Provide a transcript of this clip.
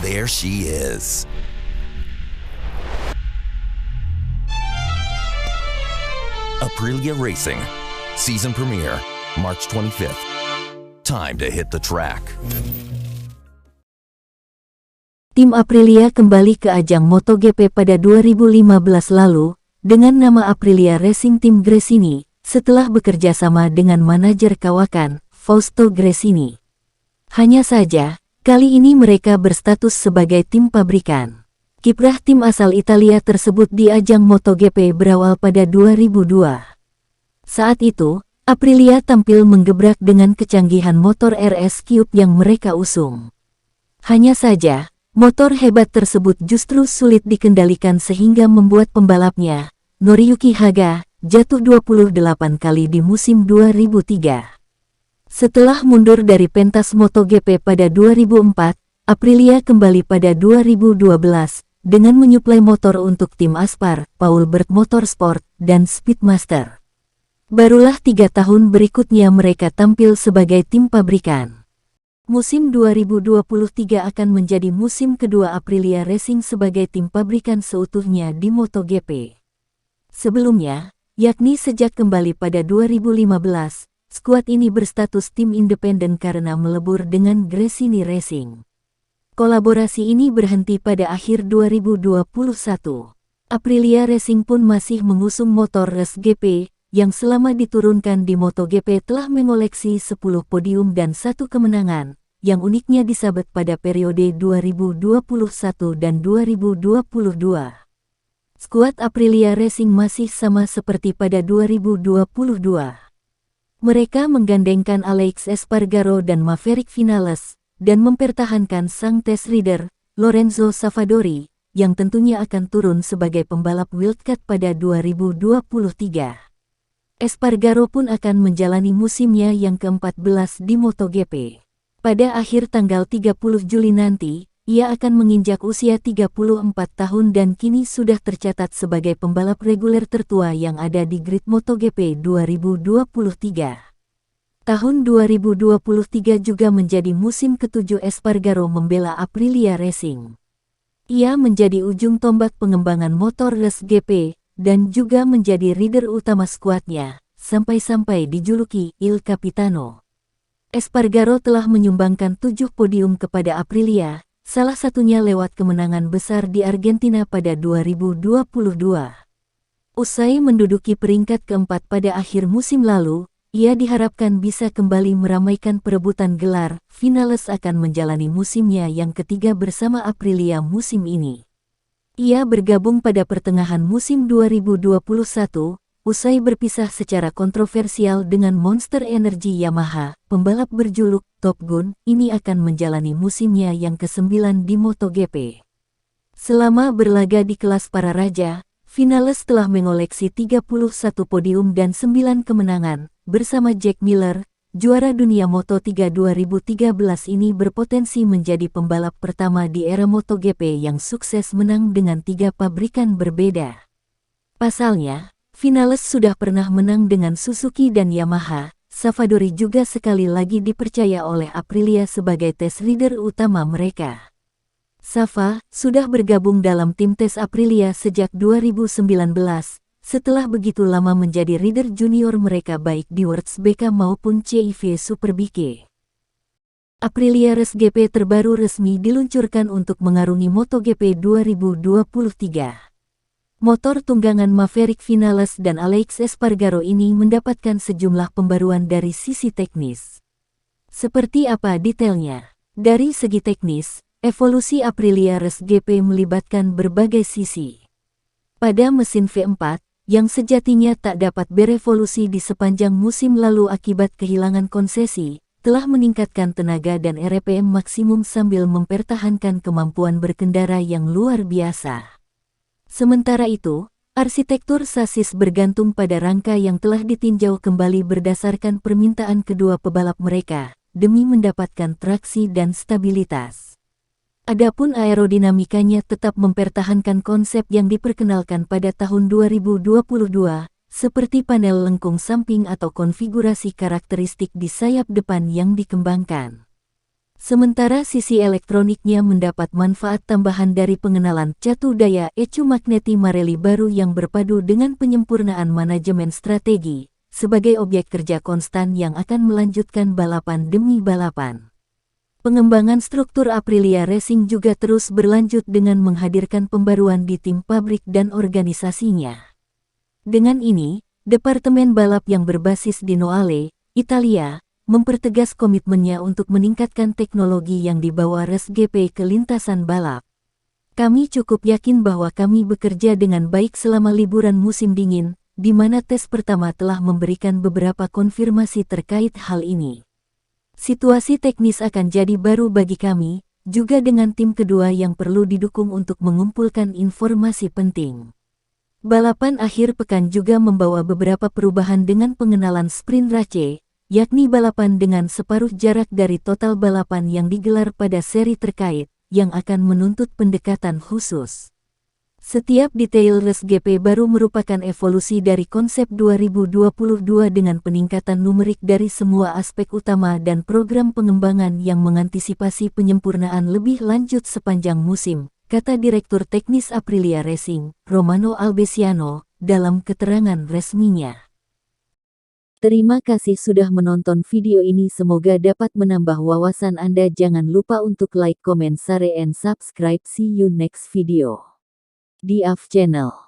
there she is. Aprilia Racing, season premiere, March 25th. Time to hit the track. Tim Aprilia kembali ke ajang MotoGP pada 2015 lalu, dengan nama Aprilia Racing Team Gresini, setelah bekerja sama dengan manajer kawakan, Fausto Gresini. Hanya saja, kali ini mereka berstatus sebagai tim pabrikan. Kiprah tim asal Italia tersebut di ajang MotoGP berawal pada 2002. Saat itu, Aprilia tampil menggebrak dengan kecanggihan motor RS Cube yang mereka usung. Hanya saja, motor hebat tersebut justru sulit dikendalikan sehingga membuat pembalapnya, Noriyuki Haga, jatuh 28 kali di musim 2003. Setelah mundur dari pentas MotoGP pada 2004, Aprilia kembali pada 2012 dengan menyuplai motor untuk tim Aspar, Paulbert Motorsport, dan Speedmaster. Barulah 3 tahun berikutnya mereka tampil sebagai tim pabrikan. Musim 2023 akan menjadi musim kedua Aprilia Racing sebagai tim pabrikan seutuhnya di MotoGP. Sebelumnya, yakni sejak kembali pada 2015, skuad ini berstatus tim independen karena melebur dengan Gresini Racing. Kolaborasi ini berhenti pada akhir 2021. Aprilia Racing pun masih mengusung motor Race GP, yang selama diturunkan di MotoGP telah mengoleksi 10 podium dan 1 kemenangan, yang uniknya disabet pada periode 2021 dan 2022. Skuad Aprilia Racing masih sama seperti pada 2022. Mereka menggandengkan Alex Espargaro dan Maverick Vinales, dan mempertahankan sang test rider, Lorenzo Savadori, yang tentunya akan turun sebagai pembalap wildcard pada 2023. Espargaro pun akan menjalani musimnya yang ke-14 di MotoGP. Pada akhir tanggal 30 Juli nanti, ia akan menginjak usia 34 tahun dan kini sudah tercatat sebagai pembalap reguler tertua yang ada di grid MotoGP 2023. Tahun 2023 juga menjadi musim ke-7 Espargaro membela Aprilia Racing. Ia menjadi ujung tombak pengembangan motor Race GP, dan juga menjadi rider utama skuadnya, sampai-sampai dijuluki Il Capitano. Espargaro telah menyumbangkan 7 podium kepada Aprilia, salah satunya lewat kemenangan besar di Argentina pada 2022. Usai menduduki peringkat keempat pada akhir musim lalu, ia diharapkan bisa kembali meramaikan perebutan gelar. Vinales akan menjalani musimnya yang ketiga bersama Aprilia musim ini. Ia bergabung pada pertengahan musim 2021, usai berpisah secara kontroversial dengan Monster Energy Yamaha. Pembalap berjuluk Top Gun ini akan menjalani musimnya yang ke-9 di MotoGP. Selama berlaga di kelas para raja, Vinales telah mengoleksi 31 podium dan 9 kemenangan. Bersama Jack Miller, juara dunia Moto3 2013 ini berpotensi menjadi pembalap pertama di era MotoGP yang sukses menang dengan 3 pabrikan berbeda. Pasalnya, Vinales sudah pernah menang dengan Suzuki dan Yamaha. Savadori juga sekali lagi dipercaya oleh Aprilia sebagai test rider utama mereka. Sava sudah bergabung dalam tim tes Aprilia sejak 2019. Setelah begitu lama menjadi rider junior mereka baik di Works BK maupun CIV Superbike. Aprilia Race GP terbaru resmi diluncurkan untuk mengarungi MotoGP 2023. Motor tunggangan Maverick Vinales dan Alex Espargaro ini mendapatkan sejumlah pembaruan dari sisi teknis. Seperti apa detailnya? Dari segi teknis, evolusi Aprilia Race GP melibatkan berbagai sisi. Pada mesin V4, yang sejatinya tak dapat berevolusi di sepanjang musim lalu akibat kehilangan konsesi, telah meningkatkan tenaga dan RPM maksimum sambil mempertahankan kemampuan berkendara yang luar biasa. Sementara itu, arsitektur sasis bergantung pada rangka yang telah ditinjau kembali berdasarkan permintaan kedua pebalap mereka, demi mendapatkan traksi dan stabilitas. Adapun aerodinamikanya tetap mempertahankan konsep yang diperkenalkan pada tahun 2022, seperti panel lengkung samping atau konfigurasi karakteristik di sayap depan yang dikembangkan. Sementara sisi elektroniknya mendapat manfaat tambahan dari pengenalan catu daya ECU Magneti Marelli baru yang berpadu dengan penyempurnaan manajemen strategi, sebagai objek kerja konstan yang akan melanjutkan balapan demi balapan. Pengembangan struktur Aprilia Racing juga terus berlanjut dengan menghadirkan pembaruan di tim pabrik dan organisasinya. Dengan ini, Departemen Balap yang berbasis di Noale, Italia, mempertegas komitmennya untuk meningkatkan teknologi yang dibawa ResGP ke lintasan balap. Kami cukup yakin bahwa kami bekerja dengan baik selama liburan musim dingin, di mana tes pertama telah memberikan beberapa konfirmasi terkait hal ini. Situasi teknis akan jadi baru bagi kami, juga dengan tim kedua yang perlu didukung untuk mengumpulkan informasi penting. Balapan akhir pekan juga membawa beberapa perubahan dengan pengenalan sprint race, yakni balapan dengan separuh jarak dari total balapan yang digelar pada seri terkait, yang akan menuntut pendekatan khusus. Setiap detail ResGP baru merupakan evolusi dari konsep 2022 dengan peningkatan numerik dari semua aspek utama dan program pengembangan yang mengantisipasi penyempurnaan lebih lanjut sepanjang musim, kata Direktur Teknis Aprilia Racing, Romano Albesiano, dalam keterangan resminya. Terima kasih sudah menonton video ini, semoga dapat menambah wawasan Anda. Jangan lupa untuk like, comment, share and subscribe. See you next video di AF Channel.